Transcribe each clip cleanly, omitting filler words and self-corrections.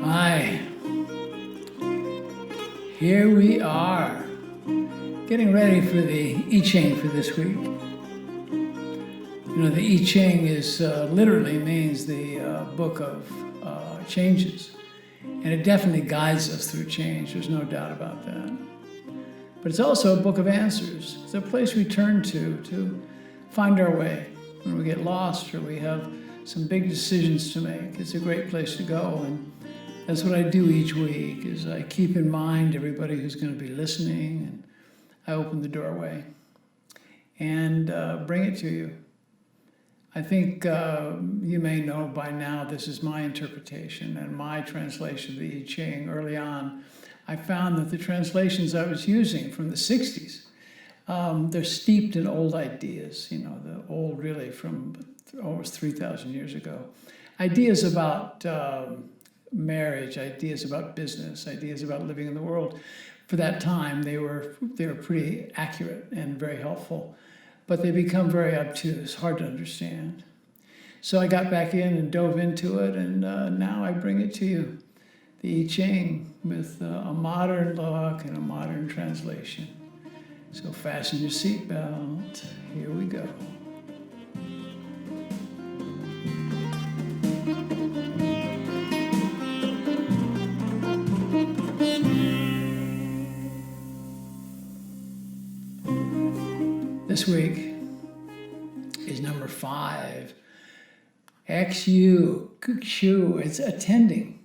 Hi, here we are, getting ready for the I Ching for this week. You know, the I Ching is literally means the book of changes, and it definitely guides us through change. There's no doubt about that. But it's also a book of answers. It's a place we turn to find our way when we get lost or we have some big decisions to make. It's a great place to go, and that's what I do each week. Is I keep in mind everybody who's going to be listening, and I open the doorway and bring it to you. I think you may know by now this is my interpretation and my translation of the I Ching. Early on, I found that the translations I was using from the 60s, they're steeped in old ideas, you know, the old really from almost 3,000 years ago. Ideas about marriage, ideas about business, ideas about living in the world. For that time, they were pretty accurate and very helpful, but they become very obtuse, hard to understand. So I got back in and dove into it, and now I bring it to you, the I Ching, with a modern look and a modern translation. So fasten your seatbelt. Here we go. This week is number 5. XU, Kukshu, it's attending.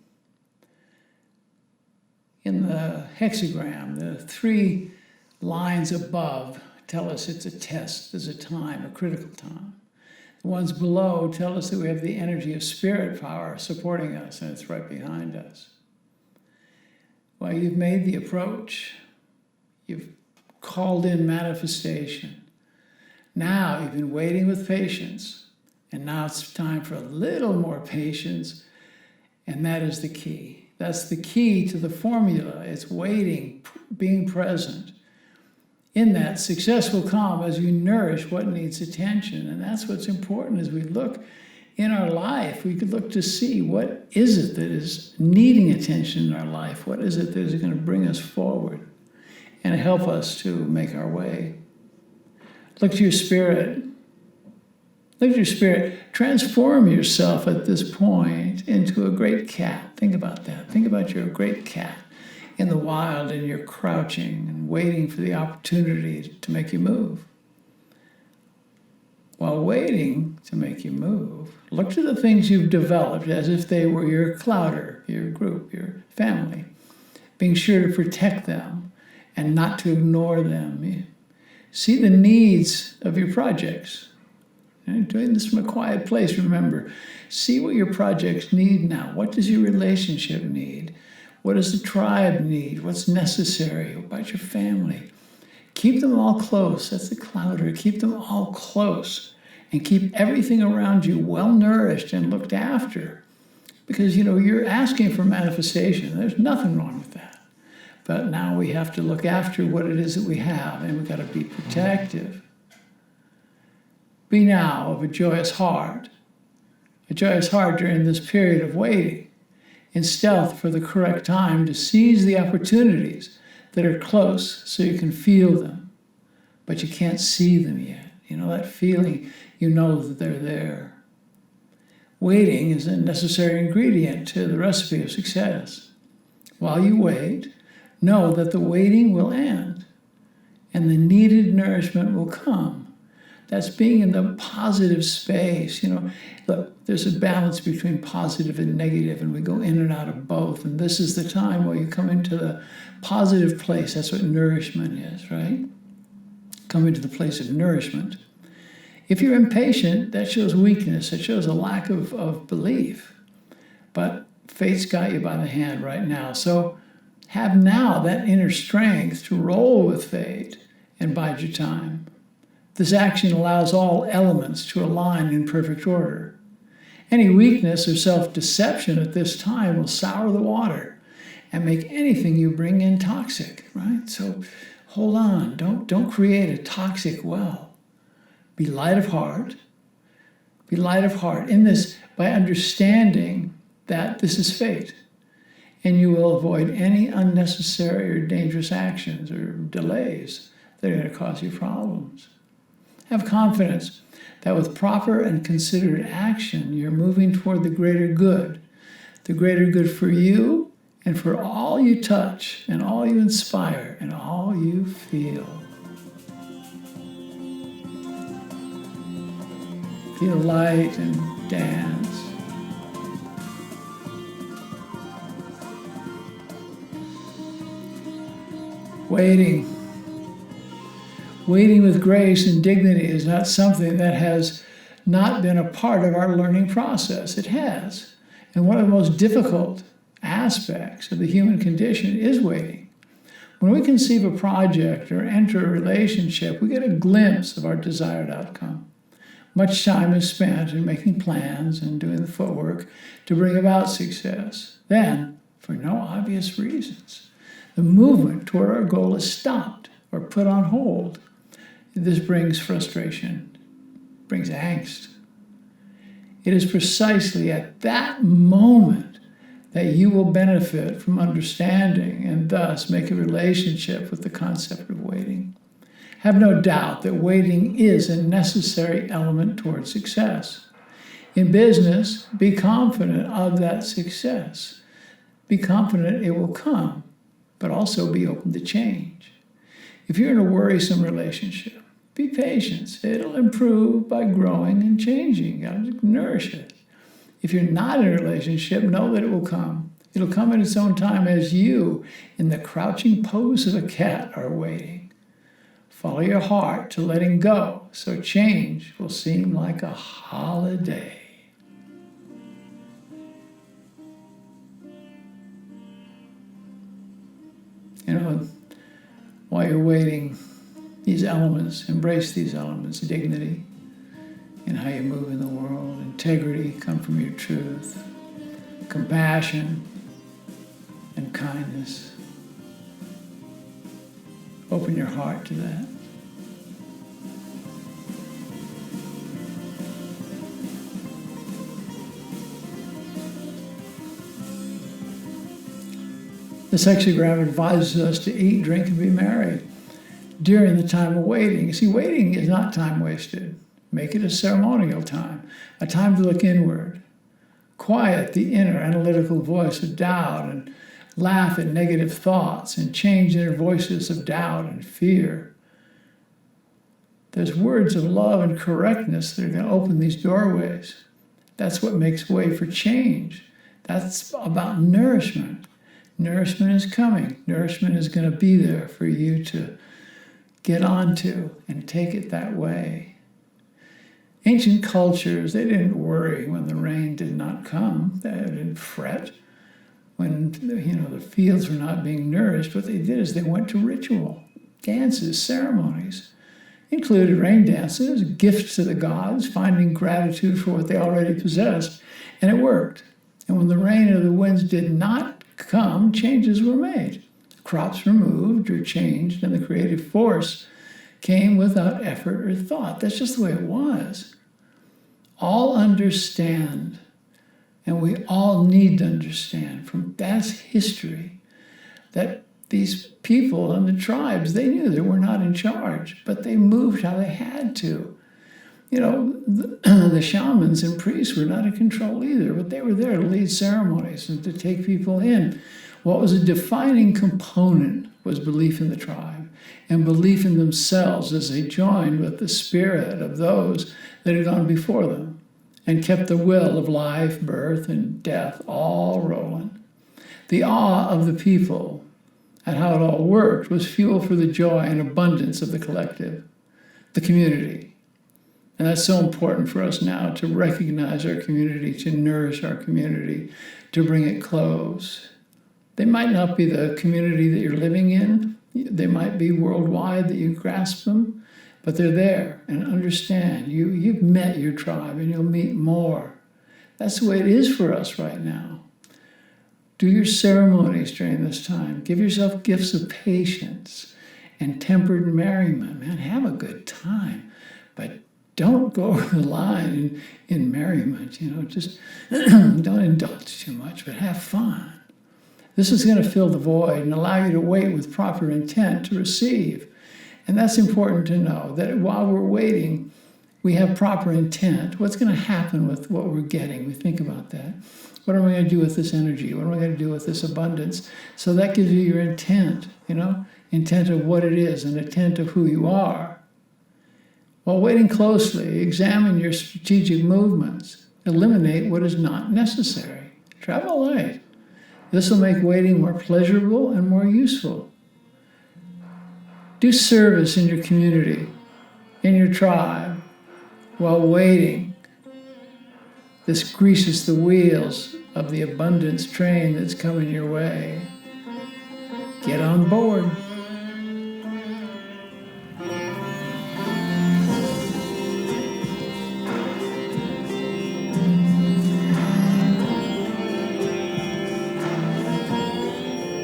In the hexagram, the 3 lines above tell us it's a test, there's a time, a critical time. The ones below tell us that we have the energy of spirit power supporting us, and it's right behind us. Well, you've made the approach. You've called in manifestation. Now you've been waiting with patience, and now it's time for a little more patience, and that is the key. That's the key to the formula. It's waiting, being present. In that, success will come as you nourish what needs attention, and that's what's important as we look in our life. We could look to see what is it that is needing attention in our life? What is it that is going to bring us forward and help us to make our way? Look to your spirit. Look to your spirit. Transform yourself at this point into a great cat. Think about that. Think about you're a great cat in the wild, and you're crouching and waiting for the opportunity to make you move. While waiting to make you move, look to the things you've developed as if they were your clouder, your group, your family, being sure to protect them and not to ignore them. See the needs of your projects. Doing this from a quiet place, remember. See what your projects need now. What does your relationship need? What does the tribe need? What's necessary? What about your family? Keep them all close. That's the clouder. Keep them all close. And keep everything around you well-nourished and looked after. Because, you know, you're asking for manifestation. There's nothing wrong with that. But now we have to look after what it is that we have, and we've got to be protective. Be now of a joyous heart during this period of waiting, in stealth for the correct time to seize the opportunities that are close so you can feel them, but you can't see them yet. You know, that feeling, you know that they're there. Waiting is a necessary ingredient to the recipe of success. While you wait, know that the waiting will end and the needed nourishment will come. That's being in the positive space. You know, look, there's a balance between positive and negative, and we go in and out of both. And this is the time where you come into the positive place. That's what nourishment is, right? Come into the place of nourishment. If you're impatient, that shows weakness. It shows a lack of belief. But fate's got you by the hand right now. So have now that inner strength to roll with fate and bide your time. This action allows all elements to align in perfect order. Any weakness or self-deception at this time will sour the water and make anything you bring in toxic, right? So hold on. Don't create a toxic well. Be light of heart. Be light of heart in this by understanding that this is fate. and you will avoid any unnecessary or dangerous actions or delays that are going to cause you problems. Have confidence that with proper and considered action, you're moving toward the greater good for you and for all you touch and all you inspire and all you feel. Feel light and dance. Waiting with grace and dignity is not something that has not been a part of our learning process. It has. And one of the most difficult aspects of the human condition is waiting. When we conceive a project or enter a relationship, we get a glimpse of our desired outcome. Much time is spent in making plans and doing the footwork to bring about success. Then, for no obvious reasons, the movement toward our goal is stopped or put on hold. This brings frustration, brings angst. It is precisely at that moment that you will benefit from understanding and thus make a relationship with the concept of waiting. Have no doubt that waiting is a necessary element toward success. In business, be confident of that success. Be confident it will come, but also be open to change. If you're in a worrisome relationship, be patient. It'll improve by growing and changing. You gotta nourish it. If you're not in a relationship, know that it will come. It'll come in its own time as you, in the crouching pose of a cat, are waiting. Follow your heart to letting go, so change will seem like a holiday. You know, while you're waiting, these elements, embrace these elements: dignity in how you move in the world, integrity come from your truth, compassion and kindness. Open your heart to that. The sexagram advises us to eat, drink, and be merry during the time of waiting. You see, waiting is not time wasted. Make it a ceremonial time, a time to look inward. Quiet the inner analytical voice of doubt and laugh at negative thoughts and change inner voices of doubt and fear. There's words of love and correctness that are going to open these doorways. That's what makes way for change. That's about nourishment. Nourishment is coming. Nourishment is going to be there for you to get onto and take it that way. Ancient cultures, they didn't worry when the rain did not come. They didn't fret when the fields were not being nourished. What they did is they went to ritual, dances, ceremonies, included rain dances, gifts to the gods, finding gratitude for what they already possessed, and it worked. And when the rain or the winds did not come, changes were made. Crops were moved or changed, and the creative force came without effort or thought. That's just the way it was. All understand, and we all need to understand from past history, that these people and the tribes, they knew they were not in charge, but they moved how they had to. The shamans and priests were not in control either, but they were there to lead ceremonies and to take people in. What was a defining component was belief in the tribe and belief in themselves as they joined with the spirit of those that had gone before them and kept the will of life, birth, and death all rolling. The awe of the people at how it all worked was fuel for the joy and abundance of the collective, the community. And that's so important for us now, to recognize our community, to nourish our community, to bring it close. They might not be the community that you're living in. They might be worldwide that you grasp them, but they're there. And understand, you've met your tribe and you'll meet more. That's the way it is for us right now. Do your ceremonies during this time. Give yourself gifts of patience and tempered merriment. Man, have a good time. But don't go over the line in merriment. Just don't indulge too much, but have fun. This is going to fill the void and allow you to wait with proper intent to receive. And that's important to know, that while we're waiting, we have proper intent. What's going to happen with what we're getting? We think about that. What am I going to do with this energy? What am I going to do with this abundance? So that gives you your intent, intent of what it is and intent of who you are. While waiting closely, examine your strategic movements. Eliminate what is not necessary. Travel light. This will make waiting more pleasurable and more useful. Do service in your community, in your tribe, while waiting. This greases the wheels of the abundance train that's coming your way. Get on board.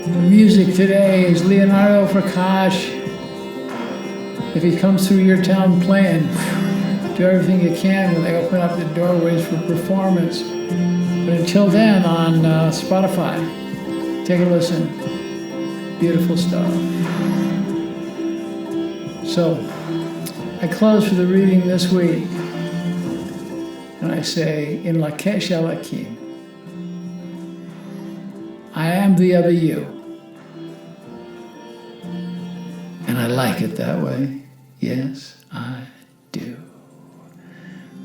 The music today is Leonardo Prakash. If he comes through your town playing, do everything you can when they open up the doorways for performance. But until then, on Spotify, take a listen. Beautiful stuff. So, I close for the reading this week, and I say, in Lakesh Alakim, I am the other you. And I like it that way. Yes, I do.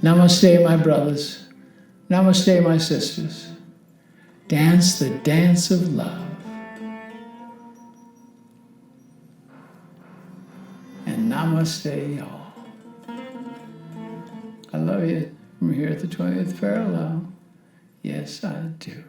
Namaste, my brothers. Namaste, my sisters. Dance the dance of love. And namaste, y'all. I love you from here at the 20th parallel. Yes, I do.